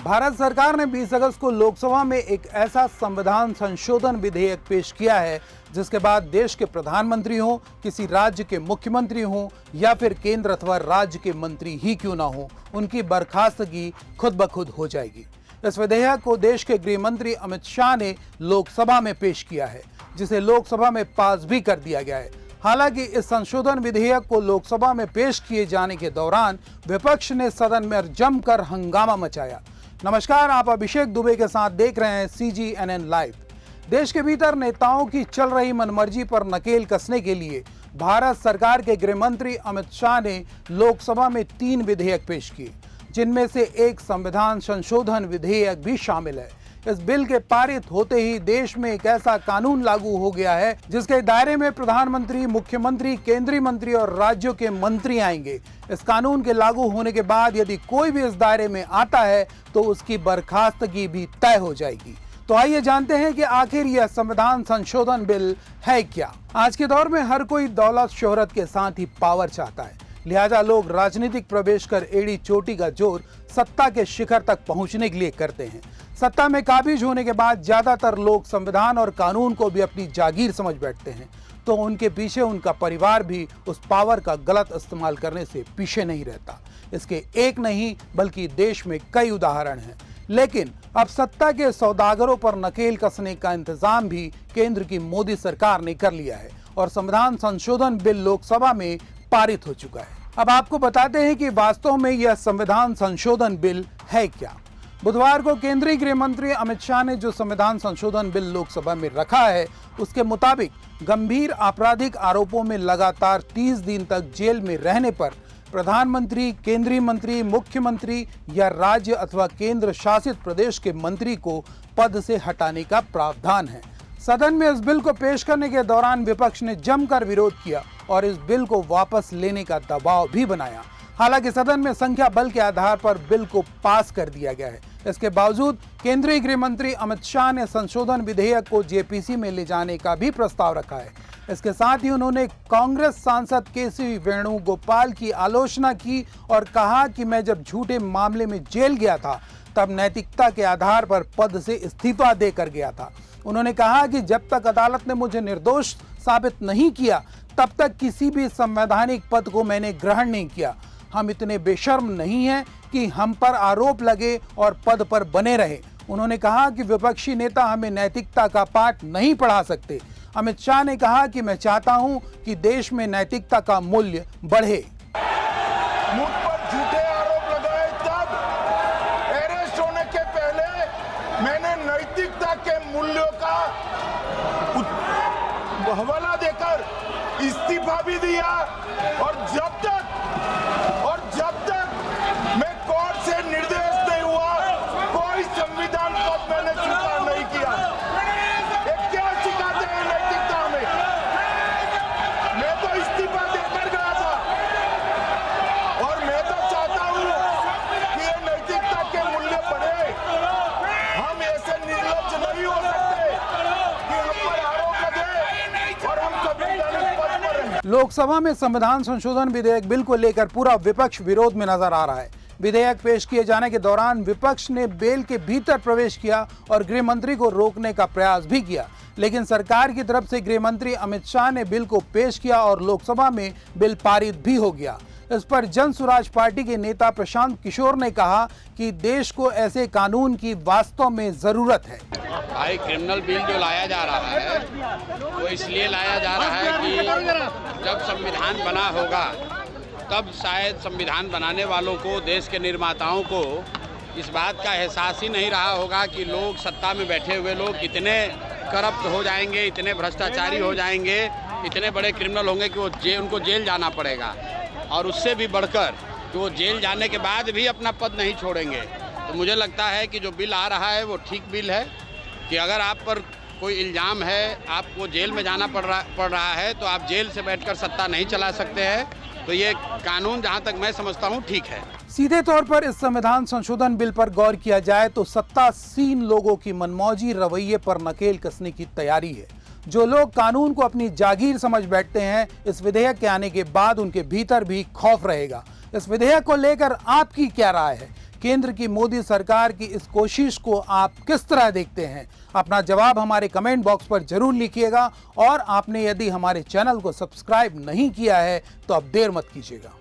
भारत सरकार ने 20 अगस्त को लोकसभा में एक ऐसा संविधान संशोधन विधेयक पेश किया है जिसके बाद देश के प्रधानमंत्री हों, किसी राज्य के मुख्यमंत्री हों या फिर केंद्र अथवा राज्य के मंत्री ही क्यों ना हो, उनकी बर्खास्तगी खुद ब खुद हो जाएगी। इस विधेयक को देश के गृह मंत्री अमित शाह ने लोकसभा में पेश किया है, जिसे लोकसभा में पास भी कर दिया गया है। हालांकि इस संशोधन विधेयक को लोकसभा में पेश किए जाने के दौरान विपक्ष ने सदन में जमकर हंगामा मचाया। नमस्कार, आप अभिषेक दुबे के साथ देख रहे हैं CGNN लाइव। देश के भीतर नेताओं की चल रही मनमर्जी पर नकेल कसने के लिए भारत सरकार के गृह मंत्री अमित शाह ने लोकसभा में 3 विधेयक पेश किए, जिनमें से एक संविधान संशोधन विधेयक भी शामिल है। इस बिल के पारित होते ही देश में एक ऐसा कानून लागू हो गया है जिसके दायरे में प्रधानमंत्री, मुख्यमंत्री, केंद्रीय मंत्री और राज्यों के मंत्री आएंगे। इस कानून के लागू होने के बाद यदि कोई भी इस दायरे में आता है तो उसकी बर्खास्तगी भी तय हो जाएगी। तो आइए जानते हैं कि आखिर यह संविधान संशोधन बिल है क्या। आज के दौर में हर कोई दौलत शोहरत के साथ ही पावर चाहता है, लिहाजा लोग राजनीतिक प्रवेश कर एड़ी चोटी का जोर सत्ता के शिखर तक पहुंचने के लिए करते हैं। सत्ता में काबिज होने के बाद ज्यादातर लोग संविधान और कानून को भी अपनी जागीर समझ बैठते हैं, तो उनके पीछे उनका परिवार भी उस पावर का गलत इस्तेमाल करने से पीछे नहीं रहता। इसके एक नहीं बल्कि देश में कई उदाहरण हैं। लेकिन अब सत्ता के सौदागरों पर नकेल कसने का इंतजाम भी केंद्र की मोदी सरकार ने कर लिया है और संविधान संशोधन बिल लोकसभा में पारित हो चुका है। अब आपको बताते हैं कि वास्तव में यह संविधान संशोधन बिल है क्या। बुधवार को केंद्रीय गृह मंत्री अमित शाह ने जो संविधान संशोधन बिल लोकसभा में रखा है, उसके मुताबिक गंभीर आपराधिक आरोपों में लगातार 30 दिन तक जेल में रहने पर प्रधानमंत्री, केंद्रीय मंत्री, मुख्यमंत्री या राज्य अथवा केंद्र शासित प्रदेश के मंत्री को पद से हटाने का प्रावधान है। सदन में इस बिल को पेश करने के दौरान विपक्ष ने जमकर विरोध किया और इस बिल को वापस लेने का दबाव भी बनाया। हालांकि सदन में संख्या बल के आधार पर बिल को पास कर दिया गया है। इसके बावजूद केंद्रीय गृह मंत्री अमित शाह ने संशोधन विधेयक को JPC में ले जाने का भी प्रस्ताव रखा है। इसके साथ ही उन्होंने कांग्रेस सांसद KC वेणुगोपाल की आलोचना की और कहा कि मैं जब झूठे मामले में जेल गया था तब नैतिकता के आधार पर पद से इस्तीफा देकर गया था। उन्होंने कहा कि जब तक अदालत ने मुझे निर्दोष साबित नहीं किया तब तक किसी भी संवैधानिक पद को मैंने ग्रहण नहीं किया। हम इतने बेशर्म नहीं हैं कि हम पर आरोप लगे और पद पर बने रहे। उन्होंने कहा कि विपक्षी नेता हमें नैतिकता का पाठ नहीं पढ़ा सकते। अमित शाह ने कहा कि मैं चाहता हूं कि देश में नैतिकता का मूल्य बढ़े। मुझ पर झूठे आरोप लगाए तब अरेस्ट होने के पहले मैंने नैतिकता के मूल्यों का हवाला देकर इस्तीफा भी दिया और जब तक मैं कोर्ट से निर्देश नहीं हुआ कोई संविधान पद मैंने स्वीकार नहीं किया। ये क्या सिखाते हैं नैतिकता में? मैं तो इस्तीफा देकर गया था और मैं तो चाहता हूं कि ये नैतिकता के मूल्य बढ़े। हम ऐसे निर्लज्ज नहीं हो सकते कि हम पर आरोप लगे और हम संवैधानिक पद पर रहें। लोकसभा में संविधान संशोधन विधेयक बिल को लेकर पूरा विपक्ष विरोध में नजर आ रहा है। विधेयक पेश किए जाने के दौरान विपक्ष ने बेल के भीतर प्रवेश किया और गृह मंत्री को रोकने का प्रयास भी किया, लेकिन सरकार की तरफ से गृह मंत्री अमित शाह ने बिल को पेश किया और लोकसभा में बिल पारित भी हो गया। इस पर जन स्वराज पार्टी के नेता प्रशांत किशोर ने कहा कि देश को ऐसे कानून की वास्तव में जरूरत है। भाई, क्रिमिनल बिल जो लाया जा रहा है वो इसलिए लाया जा रहा है कि जब संविधान बना होगा तब शायद संविधान बनाने वालों को, देश के निर्माताओं को इस बात का एहसास ही नहीं रहा होगा कि लोग, सत्ता में बैठे हुए लोग इतने करप्ट हो जाएंगे, इतने भ्रष्टाचारी हो जाएंगे, इतने बड़े क्रिमिनल होंगे कि उनको जेल जाना पड़ेगा और उससे भी बढ़कर कि वो जेल जाने के बाद भी अपना पद नहीं छोड़ेंगे। तो मुझे लगता है कि जो बिल आ रहा है वो ठीक बिल है कि अगर आप पर कोई इल्ज़ाम है, आपको जेल में जाना पड़ रहा है तो आप जेल से बैठकर सत्ता नहीं चला सकते हैं। तो ये कानून जहां तक मैं समझता हूं ठीक है। सीधे तौर पर इस संविधान संशोधन बिल पर गौर किया जाए तो सत्तासीन लोगों की मनमौजी रवैये पर नकेल कसने की तैयारी है। जो लोग कानून को अपनी जागीर समझ बैठते हैं, इस विधेयक के आने के बाद उनके भीतर भी खौफ रहेगा। इस विधेयक को लेकर आपकी क्या राय है? केंद्र की मोदी सरकार की इस कोशिश को आप किस तरह देखते हैं? अपना जवाब हमारे कमेंट बॉक्स पर जरूर लिखिएगा और आपने यदि हमारे चैनल को सब्सक्राइब नहीं किया है तो अब देर मत कीजिएगा।